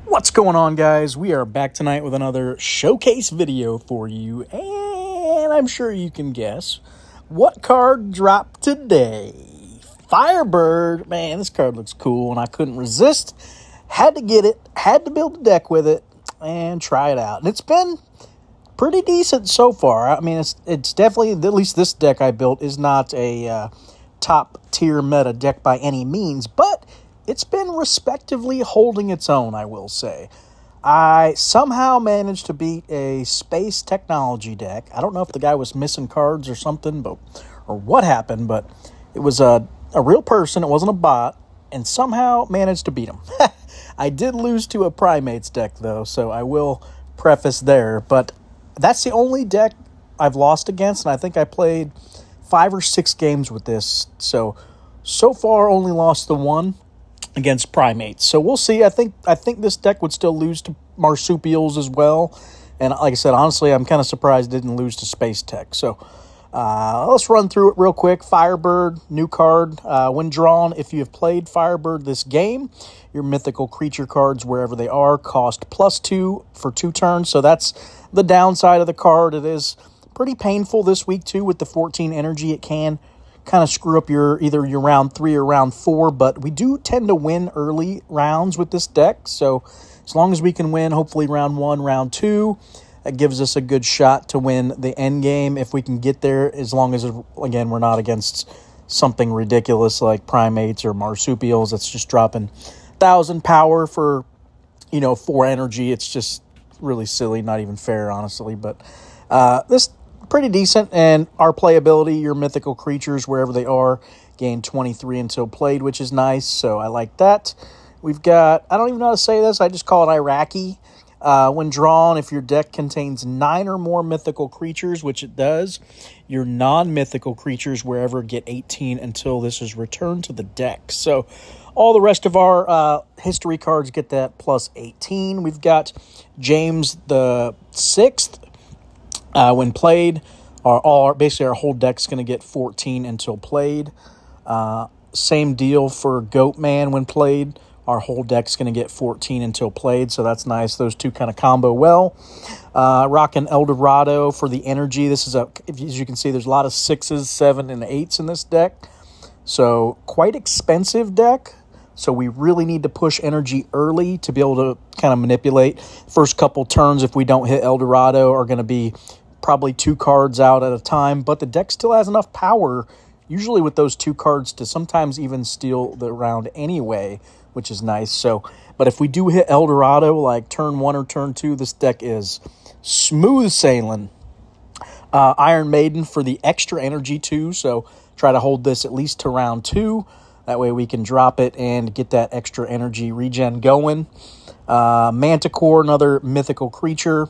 What's going on, guys? We are back tonight with another showcase video for you, and I'm sure you can guess what card dropped today. Firebird. Man, this card looks cool, and I couldn't resist. Had to get it, had to build a deck with it, and try it out. And it's been pretty decent so far. I mean, it's definitely, at least this deck I built is not a top-tier meta deck by any means, but it's been respectively holding its own, I will say. I somehow managed to beat a space technology deck. I don't know if the guy was missing cards or something, or what happened, but it was a real person. It wasn't a bot, and somehow managed to beat him. I did lose to a Primates deck, though, so I will preface there. But that's the only deck I've lost against, and I think I played 5 or 6 games with this. So far only lost the one against Primates. So we'll see. I think this deck would still lose to Marsupials as well. And like I said, honestly, I'm kind of surprised it didn't lose to Space Tech. So let's run through it real quick. Firebird, new card. When drawn, if you have played Firebird this game, your mythical creature cards, wherever they are, cost +2 for 2 turns. So that's the downside of the card. It is pretty painful this week, too, with the 14 energy. It can kind of screw up either your round 3 or round 4, but we do tend to win early rounds with this deck. So as long as we can win, hopefully round 1, round 2, that gives us a good shot to win the end game if we can get there, as long as, again, we're not against something ridiculous like Primates or Marsupials that's just dropping 1,000 power for, 4 energy. It's just really silly, not even fair, honestly. But this pretty decent, and our playability, your mythical creatures, wherever they are, gain 23 until played, which is nice, so I like that. We've got, I don't even know how to say this, I just call it Iraqi. When drawn, if your deck contains 9 or more mythical creatures, which it does, your non-mythical creatures, wherever, get 18 until this is returned to the deck. So all the rest of our history cards get that plus 18. We've got James the 6th. When played, basically our whole deck's going to get 14 until played. Same deal for Goatman when played. Our whole deck's going to get 14 until played, so that's nice. Those two kind of combo well. Rockin' Eldorado for the energy. This is as you can see, there's a lot of 6s, 7s, and 8s in this deck. So quite expensive deck. So we really need to push energy early to be able to kind of manipulate. First couple turns, if we don't hit Eldorado, are going to be probably 2 cards out at a time. But the deck still has enough power, usually with those 2 cards, to sometimes even steal the round anyway, which is nice. So, but if we do hit Eldorado, like turn 1 or turn 2, this deck is smooth sailing. Iron Maiden for the extra energy too. So try to hold this at least to round 2. That way we can drop it and get that extra energy regen going. Manticore, another mythical creature.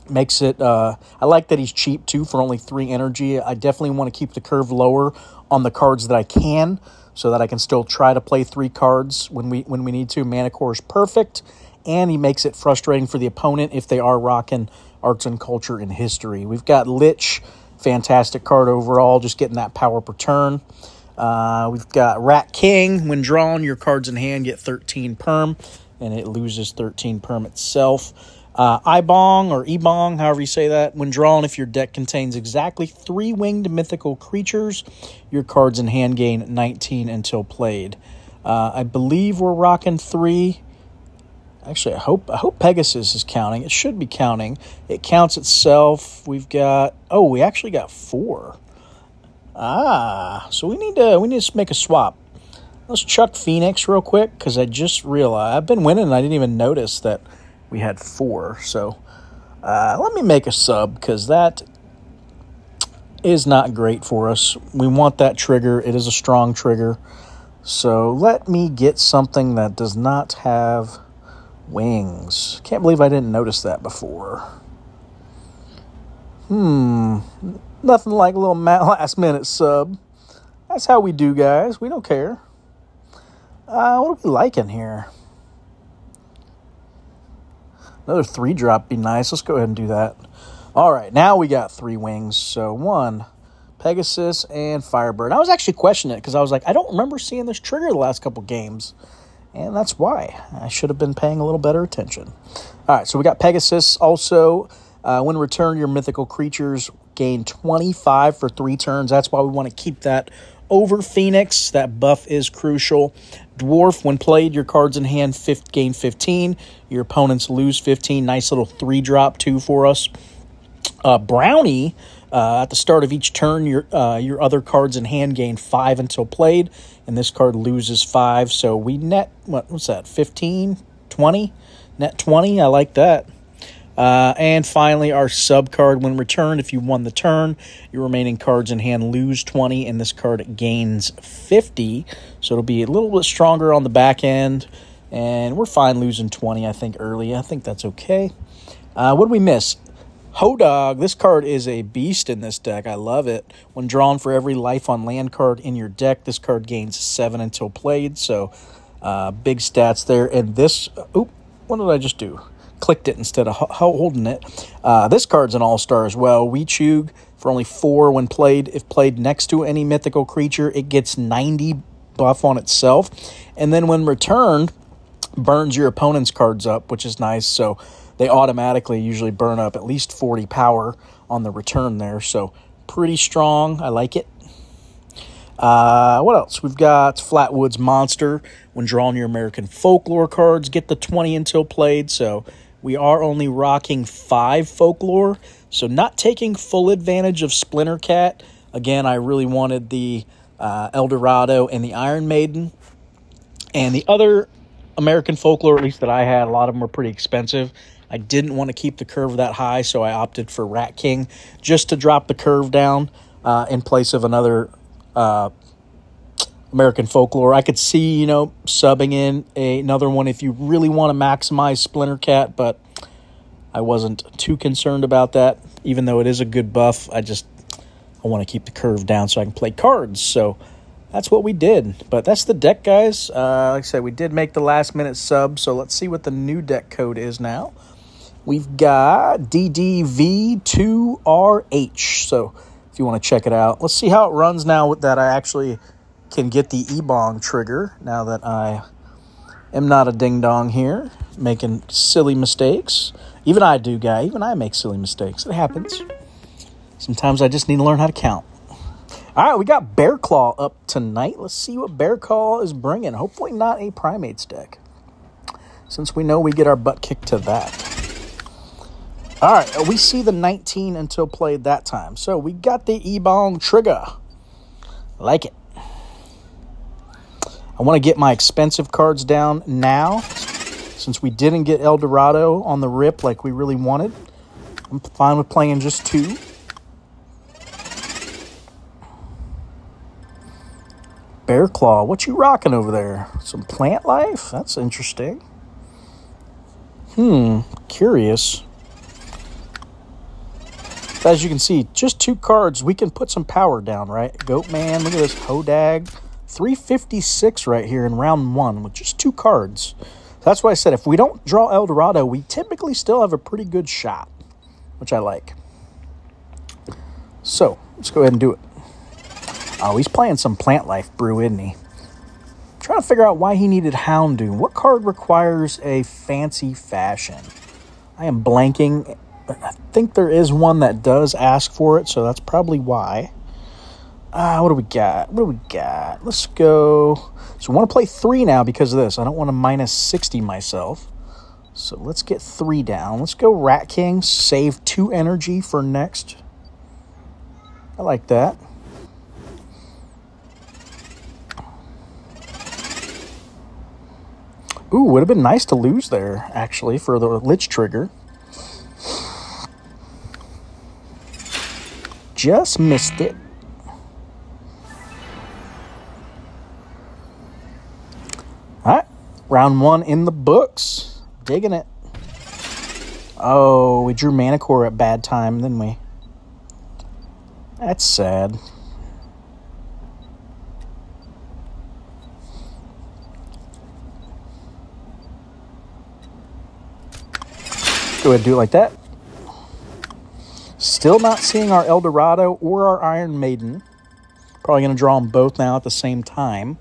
Makes it, I like that he's cheap too for only 3 energy. I definitely want to keep the curve lower on the cards that I can, so that I can still try to play 3 cards when we need to. Manticore is perfect, and he makes it frustrating for the opponent if they are rocking Arts and Culture and History. We've got Lich, fantastic card overall, just getting that power per turn. We've got Rat King. When drawn, your cards in hand get 13 perm, and it loses 13 perm itself. Ibong, or Ebong, however you say that. When drawn, if your deck contains exactly 3 winged mythical creatures, your cards in hand gain 19 until played. I believe we're rocking 3. Actually, I hope Pegasus is counting. It should be counting. It counts itself. We've got, we actually got 4. So we need to make a swap. Let's chuck Phoenix real quick, because I just realized I've been winning and I didn't even notice that we had 4. So let me make a sub, because that is not great for us. We want that trigger. It is a strong trigger. So let me get something that does not have wings. Can't believe I didn't notice that before. Nothing like a little last minute sub. That's how we do, guys. We don't care. What are we liking here? Another 3-drop be nice. Let's go ahead and do that. All right, now we got 3 wings. So 1, Pegasus, and Firebird. I was actually questioning it, because I was like, I don't remember seeing this trigger the last couple games. and that's why. I should have been paying a little better attention. All right, so we got Pegasus also. When returned, your mythical creatures gain 25 for 3 turns. That's why we want to keep that over Phoenix. That buff is crucial. Dwarf, when played, your cards in hand gain 15. Your opponents lose 15. Nice little 3-drop, 2 for us. Brownie, at the start of each turn, your other cards in hand gain 5 until played, and this card loses 5. So we net, what's that, 15, 20? Net 20, I like that. And finally, our sub card, when returned, if you won the turn, your remaining cards in hand lose 20, and this card gains 50. So it'll be a little bit stronger on the back end, and we're fine losing 20, I think, early. I think that's okay. What did we miss? Hodog, this card is a beast in this deck. I love it. When drawn for every life on land card in your deck, this card gains 7 until played, so big stats there. And this, what did I just do? Clicked it instead of holding it. This card's an all-star as well. Weechug for only 4 when played. If played next to any mythical creature, it gets 90 buff on itself. And then when returned, burns your opponent's cards up, which is nice. So they automatically usually burn up at least 40 power on the return there. So pretty strong. I like it. What else? We've got Flatwoods Monster. When drawn your American Folklore cards, get the 20 until played. So we are only rocking 5 Folklore. So not taking full advantage of Splinter Cat. Again, I really wanted the El Dorado and the Iron Maiden. And the other American Folklore, at least that I had, a lot of them were pretty expensive. I didn't want to keep the curve that high, so I opted for Rat King just to drop the curve down in place of another American Folklore. I could see, subbing in another one if you really want to maximize Splinter Cat, but I wasn't too concerned about that. Even though it is a good buff, I want to keep the curve down so I can play cards. So that's what we did. But that's the deck, guys. Like I said, we did make the last-minute sub, so let's see what the new deck code is now. We've got DDV2RH, so if you want to check it out. Let's see how it runs now that I actually can get the E-Bong trigger, now that I am not a ding-dong here, making silly mistakes. Even I do, guy. Even I make silly mistakes. It happens. Sometimes I just need to learn how to count. All right, we got Bearclaw up tonight. Let's see what Bearclaw is bringing. Hopefully not a Primates deck, since we know we get our butt kicked to that. All right, we see the 19 until played that time. So we got the E-Bong trigger. Like it. I want to get my expensive cards down now, since we didn't get El Dorado on the rip like we really wanted. I'm fine with playing just 2. Bearclaw, what you rocking over there? Some plant life? That's interesting. Curious. As you can see, just 2 cards, we can put some power down, right? Goatman, look at this. Hodag. 356 right here in round 1 with just 2 cards. That's why I said if we don't draw El Dorado, we typically still have a pretty good shot, which I like. So, let's go ahead and do it. Oh, he's playing some Plant Life Brew, isn't he? I'm trying to figure out why he needed Houndoom. What card requires a fancy fashion? I am blanking. I think there is one that does ask for it, so that's probably why. What do we got? Let's go. So I want to play 3 now because of this. I don't want to minus 60 myself. So let's get 3 down. Let's go Rat King. Save 2 energy for next. I like that. Ooh, would have been nice to lose there, actually, for the Lich trigger. Just missed it. All right, round 1 in the books. Digging it. Oh, we drew Manicore at bad time, didn't we? That's sad. Go ahead and do it like that. Still not seeing our El Dorado or our Iron Maiden. Probably going to draw them both now at the same time.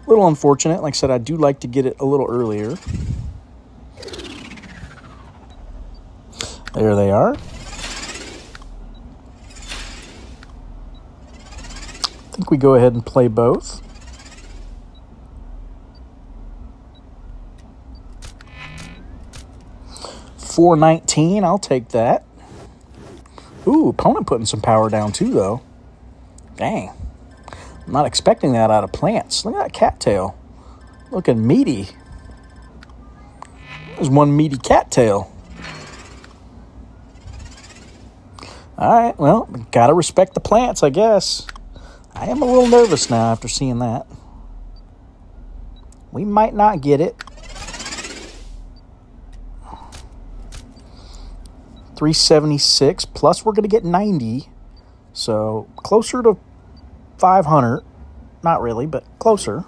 A little unfortunate. Like I said, I do like to get it a little earlier. There they are. I think we go ahead and play both. $4.19, I'll take that. Ooh, opponent putting some power down too, though. Dang. I'm not expecting that out of plants. Look at that cattail. Looking meaty. There's one meaty cattail. Alright, well, gotta respect the plants, I guess. I am a little nervous now after seeing that. We might not get it. 376 plus we're going to get 90. So closer to 500. Not really, but closer.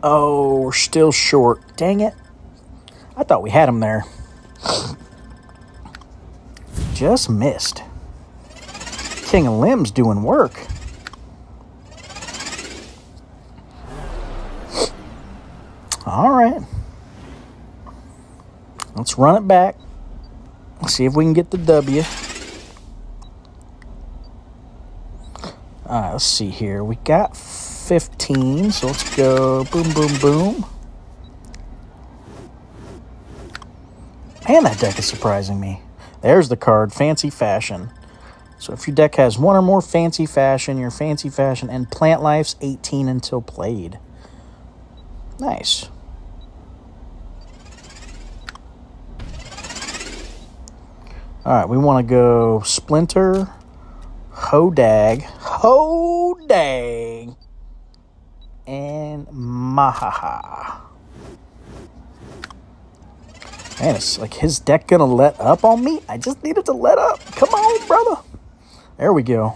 Oh, we're still short. Dang it. I thought we had him there. Just missed. King of Limbs doing work. All right. Let's run it back. Let's see if we can get the W. All right, let's see here. We got 15, so let's go boom, boom, boom. Man, that deck is surprising me. There's the card, Fancy Fashion. So if your deck has one or more Fancy Fashion, your Fancy Fashion and Plant Life's 18 until played. Nice. All right, we want to go Splinter, Hodag, and Mahaha. Man, it's like his deck gonna let up on me? I just needed to let up. Come on, brother. There we go.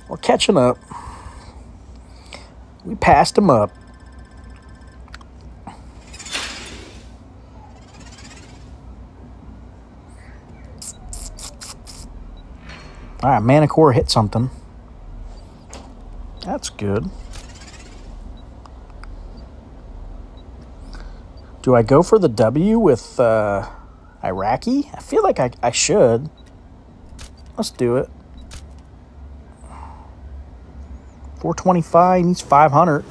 We're catching up. We passed him up. All right, Mana Core hit something. That's good. Do I go for the W with Iraqi? I feel like I should. Let's do it. 425 needs 500.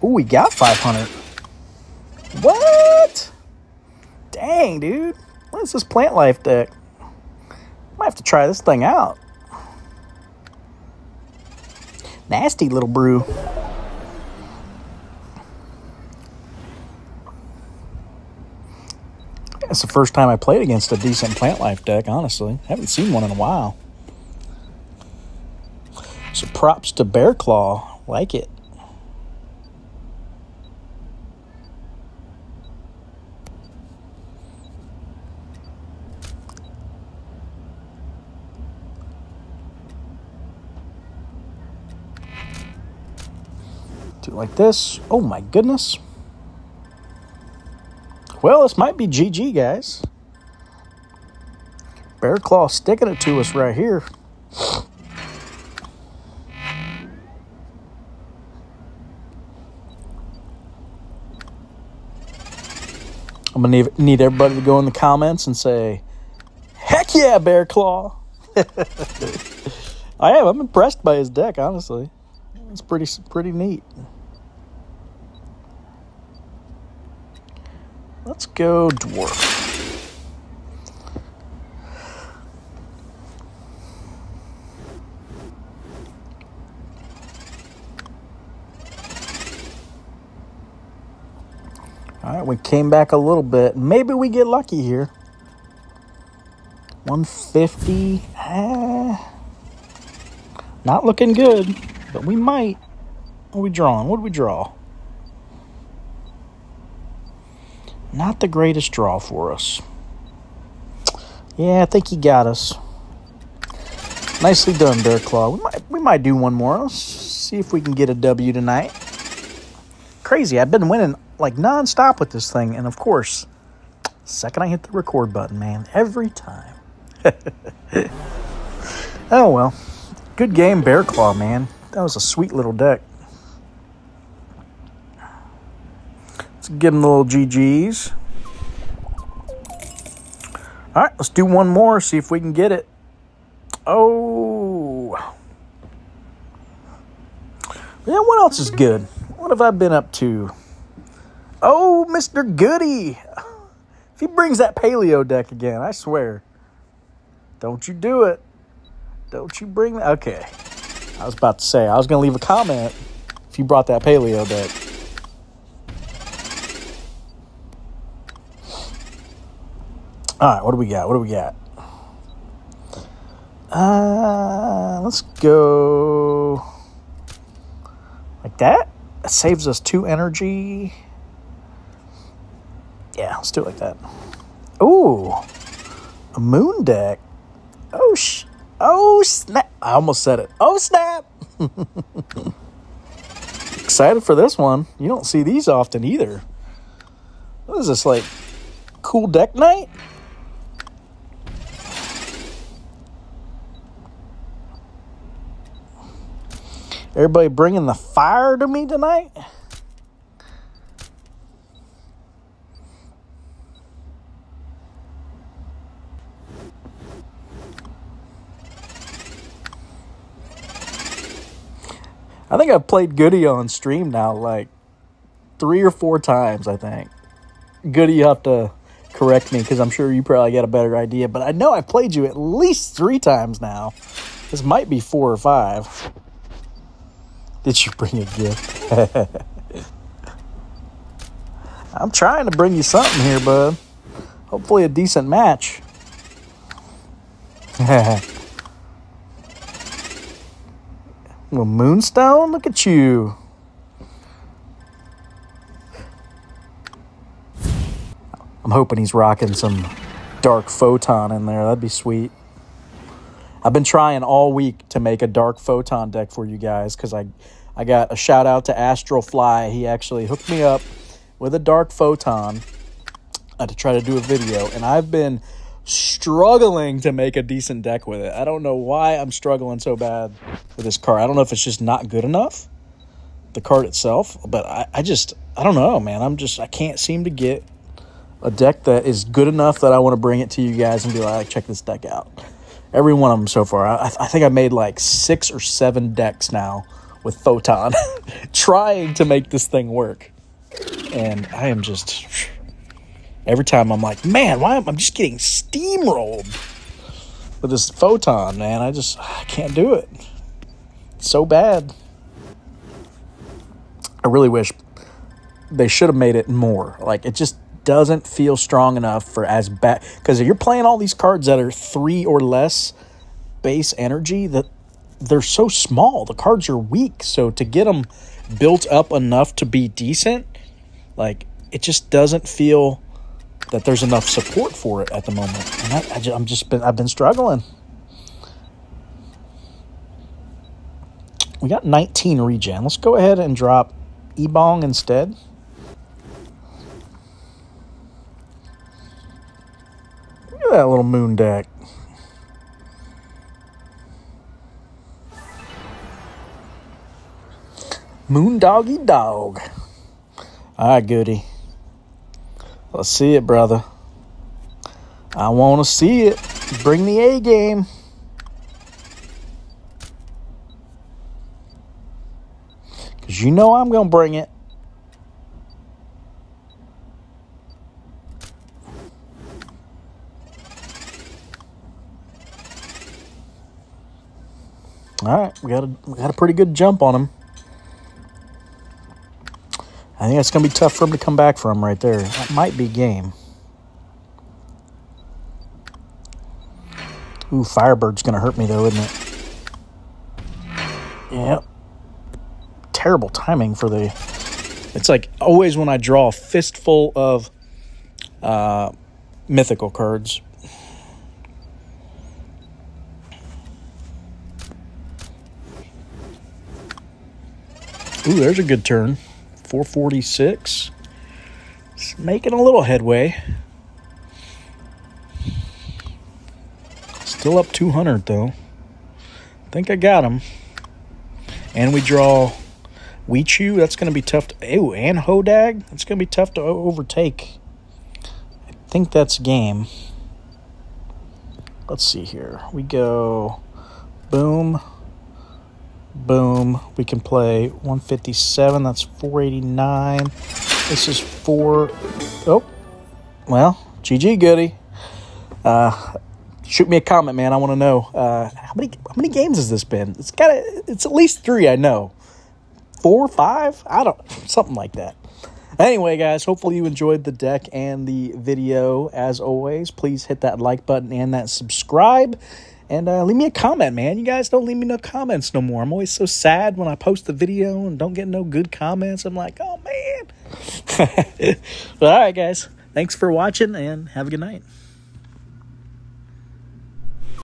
Ooh, we got 500. What? Dang, dude. What is this Plant Life deck? Might have to try this thing out. Nasty little brew. It's the first time I played against a decent Plant Life deck, honestly. Haven't seen one in a while. So props to Bearclaw. Like it. Do it like this. Oh my goodness. Well, this might be GG, guys. Bearclaw sticking it to us right here. I'm going to need everybody to go in the comments and say, heck yeah, Bearclaw. I am. I'm impressed by his deck, honestly. It's pretty neat. Let's go Dwarf. All right, we came back a little bit. Maybe we get lucky here. 150. Not looking good, but we might. What are we drawing? What do we draw? Not the greatest draw for us. Yeah, I think he got us. Nicely done, Bearclaw. We might do one more. Let's see if we can get a W tonight. Crazy. I've been winning like nonstop with this thing. And of course, second I hit the record button, man. Every time. Oh, well. Good game, Bearclaw, man. That was a sweet little deck. Let's give him the little GGs. All right, let's do one more, see if we can get it. Oh. Yeah, what else is good? What have I been up to? Oh, Mr. Goody. If he brings that paleo deck again, I swear. Don't you do it. Don't you bring that. Okay. I was about to say, I was going to leave a comment if you brought that paleo deck. All right, what do we got? What do we got? Let's go like that. That saves us 2 energy. Yeah, let's do it like that. Ooh, a moon deck. Oh, snap. I almost said it. Oh, snap. Excited for this one. You don't see these often either. What is this, like, cool deck night? Everybody bringing the fire to me tonight? I think I've played Goody on stream now like 3 or 4 times, I think. Goody, you have to correct me because I'm sure you probably got a better idea. But I know I've played you at least 3 times now. This might be 4 or 5. Did you bring a gift? I'm trying to bring you something here, bud. Hopefully a decent match. Well, Moonstone, look at you. I'm hoping he's rocking some dark Photon in there. That'd be sweet. I've been trying all week to make a dark Photon deck for you guys because I got a shout out to Astral Fly. He actually hooked me up with a dark Photon to try to do a video, and I've been struggling to make a decent deck with it. I don't know why I'm struggling so bad with this card. I don't know if it's just not good enough, the card itself, but I don't know, man. I can't seem to get a deck that is good enough that I want to bring it to you guys and be like, check this deck out. Every one of them so far. I think I made like 6 or 7 decks now with Photon trying to make this thing work. And I am just... Every time I'm like, man, why am I just getting steamrolled with this Photon, man? I can't do it. It's so bad. I really wish they should have made it more. Like, it just doesn't feel strong enough for as bad. Because if you're playing all these cards that are 3 or less base energy, that they're so small. The cards are weak. So to get them built up enough to be decent, like, it just doesn't feel that there's enough support for it at the moment. And I've been struggling. We got 19 regen. Let's go ahead and drop Ebong instead. Look at that little moon deck. Moon doggy dog. All right, Goody. Let's see it, brother. I want to see it. Bring the A game. Because you know I'm going to bring it. All right, we got a pretty good jump on him. I think it's going to be tough for him to come back from right there. That might be game. Ooh, Firebird's going to hurt me, though, isn't it? Yep. Terrible timing for the... It's like always when I draw a fistful of mythical cards. Ooh, there's a good turn. 446. It's making a little headway. Still up 200, though. think I got him. And we draw Weechu. That's going to be tough. Ew, and Hodag. It's going to be tough to overtake. I think that's game. Let's see here. We go boom, boom. We can play 157. That's 489. This is 4. Oh, well, GG, goody. Shoot me a comment, man. I want to know how many games has this been? It's at least 3. I know. 4, 5. I don't. Something like that. Anyway, guys, hopefully you enjoyed the deck and the video. As always, please hit that like button and that subscribe. And leave me a comment, man. You guys don't leave me no comments no more. I'm always so sad when I post the video and don't get no good comments. I'm like, oh, man. But all right, guys. Thanks for watching, and have a good night.